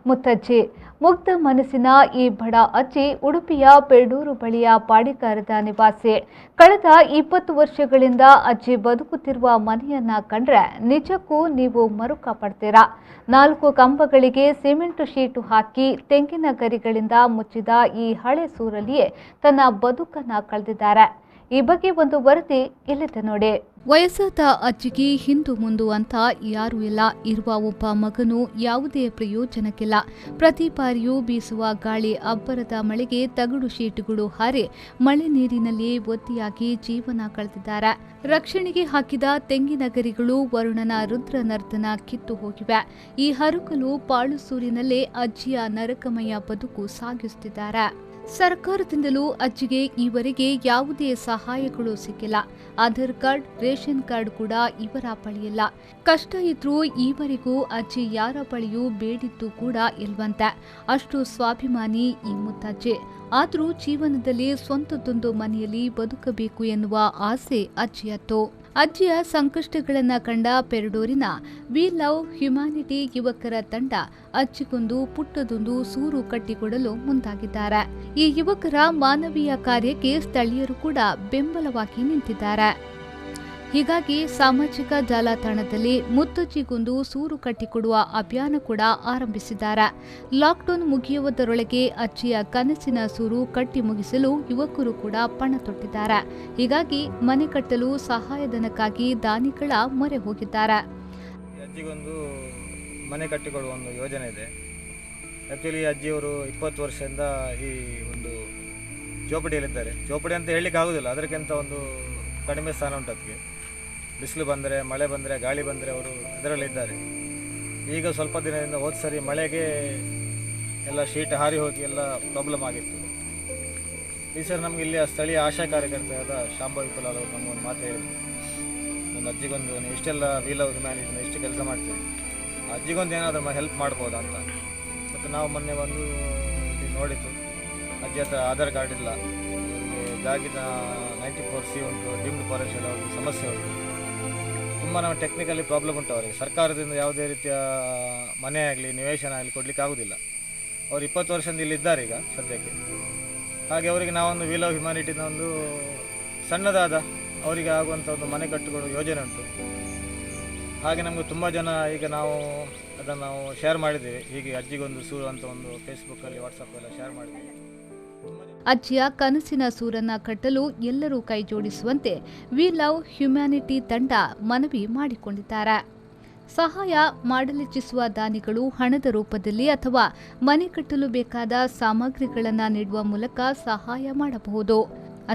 ಮುತ್ತಜ್ಜಿ ಮುಗ್ಧ ಮನಸ್ಸಿನ ಈ ಬಡ ಅಜ್ಜಿ ಉಡುಪಿಯ ಪೆರ್ಡೂರು ಬಳಿಯ ಪಾಡಿಗಾರದ ನಿವಾಸಿ. ಕಳೆದ 20 ವರ್ಷಗಳಿಂದ ಅಜ್ಜಿ ಬದುಕುತ್ತಿರುವ ಮನೆಯನ್ನ ಕಂಡ್ರೆ ನಿಜಕ್ಕೂ ನೀವು ಮರುಕ ಪಡ್ತೀರಾ. 4 ಕಂಬಗಳಿಗೆ ಸಿಮೆಂಟ್ ಶೀಟು ಹಾಕಿ ತೆಂಗಿನ ಗರಿಗಳಿಂದ ಮುಚ್ಚಿದ ಈ ಹಳೆ ಸೂರಲ್ಲಿಯೇ ತನ್ನ ಬದುಕನ್ನ ಕಳೆದಿದ್ದಾರೆ. ಈ ಬಗ್ಗೆ ಒಂದು ವರದಿ ಇಲ್ಲಿದೆ ನೋಡಿ. ವಯಸ್ಸಾದ ಅಜ್ಜಿಗೆ ಹಿಂದು ಮುಂದು ಅಂತ ಯಾರೂ ಇಲ್ಲ. ಇರುವ ಒಬ್ಬ ಮಗನು ಯಾವುದೇ ಪ್ರಯೋಜನಕ್ಕಿಲ್ಲ. ಪ್ರತಿ ಬಾರಿಯೂ ಬೀಸುವ ಗಾಳಿ ಅಬ್ಬರದ ಮಳೆಗೆ ತಗಡು ಶೀಟುಗಳು ಹಾರಿ ಮಳೆ ನೀರಿನಲ್ಲಿ ಒತ್ತಿಯಾಗಿ ಜೀವನ ಕಳೆದಿದ್ದಾರೆ. ರಕ್ಷಣೆಗೆ ಹಾಕಿದ ತೆಂಗಿನ ಗರಿಗಳು ವರುಣನ ರುದ್ರ ನರ್ತನ ಕಿತ್ತು ಹೋಗಿವೆ. ಈ ಹರುಕಲು ಪಾಳು ಸೂರಿನಲ್ಲೇ ಅಜ್ಜಿಯ ನರಕಮಯ ಬದುಕು ಸಾಗಿಸುತ್ತಿದ್ದಾರೆ. ಸರ್ಕಾರದಿಂದಲೂ ಅಜ್ಜಿಗೆ ಈವರೆಗೆ ಯಾವುದೇ ಸಹಾಯಗಳು ಸಿಕ್ಕಿಲ್ಲ. ಆಧಾರ್ ಕಾರ್ಡ್, ರೇಷನ್ ಕಾರ್ಡ್ ಕೂಡ ಇವರ ಬಳಿಯಿಲ್ಲ. ಕಷ್ಟ ಇದ್ರೂ ಈವರೆಗೂ ಅಜ್ಜಿ ಯಾರ ಬಳಿಯೂ ಬೇಡಿದ್ದು ಕೂಡ ಇಲ್ವಂತೆ. ಅಷ್ಟು ಸ್ವಾಭಿಮಾನಿ ಈ ಮುತ್ತಜ್ಜಿ. ಆದರೂ ಜೀವನದಲ್ಲಿ ಸ್ವಂತದೊಂದು ಮನೆಯಲ್ಲಿ ಬದುಕಬೇಕು ಎನ್ನುವ ಆಸೆ ಅಜ್ಜಿಯತ್ತು. ಅಜ್ಜಿಯ ಸಂಕಷ್ಟಗಳನ್ನ ಕಂಡ ಪೆರ್ಡೂರಿನ ವಿ ಲವ್ ಹ್ಯುಮ್ಯಾನಿಟಿ ಯುವಕರ ತಂಡ ಅಜ್ಜಿಗೊಂದು ಪುಟ್ಟದೊಂದು ಸೂರು ಕಟ್ಟಿಕೊಡಲು ಮುಂದಾಗಿದ್ದಾರೆ. ಈ ಯುವಕರ ಮಾನವೀಯ ಕಾರ್ಯಕ್ಕೆ ಸ್ಥಳೀಯರು ಕೂಡ ಬೆಂಬಲವಾಗಿ ನಿಂತಿದ್ದಾರೆ. ಹೀಗಾಗಿ ಸಾಮಾಜಿಕ ಜಾಲತಾಣದಲ್ಲಿ ಮುತ್ತಜ್ಜಿಗೊಂದು ಸೂರು ಕಟ್ಟಿಕೊಡುವ ಅಭಿಯಾನ ಕೂಡ ಆರಂಭಿಸಿದ್ದಾರೆ. ಲಾಕ್ಡೌನ್ ಮುಗಿಯುವುದರೊಳಗೆ ಅಜ್ಜಿಯ ಕನಸಿನ ಸೂರು ಕಟ್ಟಿ ಮುಗಿಸಲು ಯುವಕರು ಕೂಡ ಪಣ ತೊಟ್ಟಿದ್ದಾರೆ. ಹೀಗಾಗಿ ಮನೆ ಕಟ್ಟಲು ಸಹಾಯಧನಕ್ಕಾಗಿ ದಾನಿಗಳ ಮೊರೆ ಹೋಗಿದ್ದಾರೆ. ಅಜ್ಜಿಗೊಂದು ಮನೆ ಕಟ್ಟಿಕೊಡುವ ಒಂದು ಯೋಜನೆ ಇದೆ. ಆ್ಯಕ್ಚುಲಿ ಅಜ್ಜಿಯವರು 20 ವರ್ಷದಿಂದ ಈ ಒಂದು ಚೋಪಡಿಯಲ್ಲಿದ್ದಾರೆ. ಚೋಪಡಿ ಅಂತ ಹೇಳಲಿಕ್ಕೆ ಆಗೋದಿಲ್ಲ, ಅದಕ್ಕಿಂತ ಒಂದು ಕಡಿಮೆ ಸ್ಥಾನ ಉಂಟು ಅದಕ್ಕೆ. ಬಿಸಿಲು ಬಂದರೆ, ಮಳೆ ಬಂದರೆ, ಗಾಳಿ ಬಂದರೆ ಅವರು ಅದರಲ್ಲಿದ್ದಾರೆ. ಈಗ ಸ್ವಲ್ಪ ದಿನದಿಂದ ಹೋದ ಸರಿ ಮಳೆಗೆ ಎಲ್ಲ ಶೀಟ್ ಹಾರಿ ಹೋಗಿ ಎಲ್ಲ ಪ್ರಾಬ್ಲಮ್ ಆಗಿತ್ತು. ಈ ಸರಿ ನಮಗೆ ಇಲ್ಲಿ ಸ್ಥಳೀಯ ಆಶಾ ಕಾರ್ಯಕರ್ತೆಯಾದ ಶಾಂಭವಿ ಕುಲಾಲ್ ಅವರು ನಮಗೊಂದು ಮಾತು ಹೇಳಿದ್ರು, ಒಂದು ಅಜ್ಜಿಗೊಂದು ನೀವು ಇಷ್ಟೆಲ್ಲ ವಿ ಲವ್ ಹ್ಯುಮ್ಯಾನಿಟಿನ ಇಷ್ಟು ಕೆಲಸ ಮಾಡ್ತೀವಿ, ಅಜ್ಜಿಗೊಂದು ಏನಾದರೂ ಹೆಲ್ಪ್ ಮಾಡ್ಬೋದಾ ಅಂತ. ಮತ್ತು ನಾವು ಮೊನ್ನೆ ಬಂದು ಇಲ್ಲಿ ನೋಡಿದ್ದು, ಅಜ್ಜಿ ಹತ್ರ ಆಧಾರ್ ಕಾರ್ಡ್ ಇಲ್ಲ, ಜಾಗಿನ 94C ಉಂಟು, ಡಿಮ್ಡ್ ಫಾರೆಸ್ಟ್ ಎಲ್ಲ ಒಂದು ಸಮಸ್ಯೆ ಉಂಟು. ತುಂಬ ನಾವು ಟೆಕ್ನಿಕಲಿ ಪ್ರಾಬ್ಲಮ್ ಉಂಟು ಅವರಿಗೆ. ಸರ್ಕಾರದಿಂದ ಯಾವುದೇ ರೀತಿಯ ಮನೆ ಆಗಲಿ ನಿವೇಶನ ಆಗಲಿ ಕೊಡಲಿಕ್ಕೆ ಆಗೋದಿಲ್ಲ. ಅವರು 20 ವರ್ಷದಿಂದ ಇಲ್ಲಿದ್ದಾರೆ ಈಗ ಸದ್ಯಕ್ಕೆ. ಹಾಗೆ ಅವರಿಗೆ ನಾವೊಂದು ವಿ ಲವ್ ಹ್ಯುಮ್ಯಾನಿಟಿನ ಒಂದು ಸಣ್ಣದಾದ ಅವರಿಗೆ ಆಗುವಂಥ ಒಂದು ಮನೆ ಕಟ್ಟಿಕೊಡುವ ಯೋಜನೆ ಉಂಟು. ಹಾಗೆ ನಮಗೆ ತುಂಬ ಜನ ಈಗ ಅದನ್ನು ಶೇರ್ ಮಾಡಿದ್ದೇವೆ. ಹೀಗೆ ಅಜ್ಜಿಗೊಂದು ಸೂರು ಅಂತ ಒಂದು ಫೇಸ್ಬುಕ್ಕಲ್ಲಿ, ವಾಟ್ಸಪ್ಪೆಲ್ಲ ಶೇರ್ ಮಾಡಿದ್ದೇವೆ. ಅಜ್ಜಿಯ ಕನಸಿನ ಸೂರನ್ನ ಕಟ್ಟಲು ಎಲ್ಲರೂ ಕೈ ಜೋಡಿಸುವಂತೆ ವಿ ಲವ್ ಹ್ಯುಮ್ಯಾನಿಟಿ ತಂಡ ಮನವಿ ಮಾಡಿಕೊಂಡಿದ್ದಾರೆ. ಸಹಾಯ ಮಾಡಲಿಚ್ಛಿಸುವ ದಾನಿಗಳು ಹಣದ ರೂಪದಲ್ಲಿ ಅಥವಾ ಮನೆ ಕಟ್ಟಲು ಬೇಕಾದ ಸಾಮಗ್ರಿಗಳನ್ನು ನೀಡುವ ಮೂಲಕ ಸಹಾಯ ಮಾಡಬಹುದು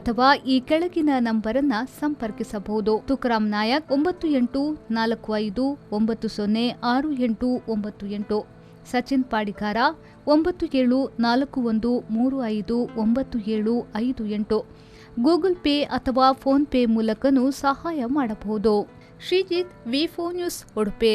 ಅಥವಾ ಈ ಕೆಳಗಿನ ನಂಬರನ್ನ ಸಂಪರ್ಕಿಸಬಹುದು. ತುಕಾರಾಮ್ ನಾಯಕ್ 9845906898, ಸಚಿನ್ ಪಾಡಿಗಾರ 9741359758, ಗೂಗಲ್ ಪೇ ಅಥವಾ ಫೋನ್ ಪೇ ಮೂಲಕನೂ ಸಹಾಯ ಮಾಡಬಹುದು. ಶ್ರೀಜಿತ್, ವಿ4 ನ್ಯೂಸ್, ಉಡುಪಿ.